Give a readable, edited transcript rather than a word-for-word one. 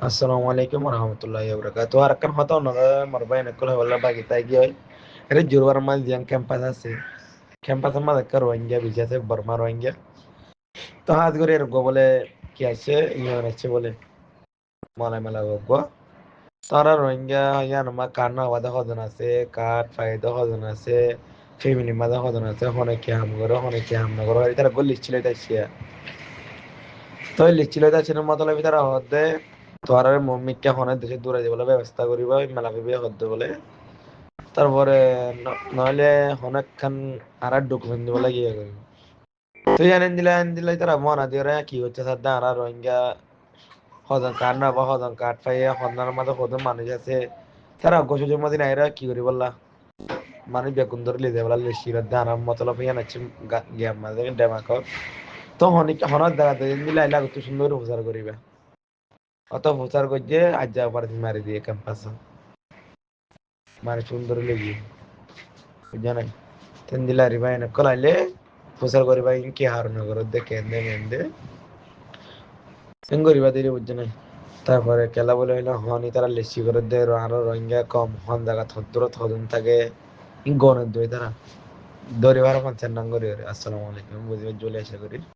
আসসালামু আলাইকুম রহমতুল্লাহি ওবরাকাতু আর kan hota onaga marbayn kula wala bagi tagi hoy ere jurwar ma dian campus আছে campus ma dakka rohingya bijase burma rohingya তো হাত করে এরকম বলে কি আছে ইউএন আছে বলে মলাই মেলা গো তারা রোহিঙ্গা ইয়ান মা কান্না ওয়াদা হদন আছে কাট ফায়দা হদন আছে ফ্যামিলি মাদা হদন আছে হনে কি হাম করো হনে কি হাম না করো তারা গল্লি ছিল তাই তো লিচ্ছিল তাই ছিল মতলব তারা হদে তোর মম্মিকে হনে দেশে দূরে যাবলে ব্যবস্থা করিবা মেলা ভেবে হদ্দ বলে তারপরে নইলে অনেক খান আর ডকুমেন্ট দিব লাগে ইয়ে করিব তুই আনেন দিলাই তারা মনা দিয়ে কি হচ্ছে স্যার আর রোহিঙ্গা হদন কার্ড না বা হদন কার্ড পাইয়া হদনার মাঝে হদন মানুষ আছে তারা গোসু জমা দিন আইরা কি করি বললা মানুষ বেগুন ধরে লিদে বলা লিসির দানা মতলব ইয়ান আছে গিয়াম মাঝে ডেমাক তো হনত দেখা দিলাই লাগু তুই সুন্দর প্রচার করিবা অত প্রচার করছে আজ যা পারে মারি দিয়ে ক্যাম্পাস মারি সুন্দর লেগে বুঝা নাই তেন দিলা রিবা এনে কলাইলে প্রচার করিবা ইনকি হারনগর দেখে এনে মেন্দে করিবা দিলে বুঝছে নাই তারপরে কেলা বলে হইলো হনি তারা লেসি করে দে আরো রোহিঙ্গা কম হন জায়গা থদ্র থদন থাকে গণের দই তারা দরিবার পঞ্চান্ন করি আসসালামু আলাইকুম বুঝবে চলে আসা করি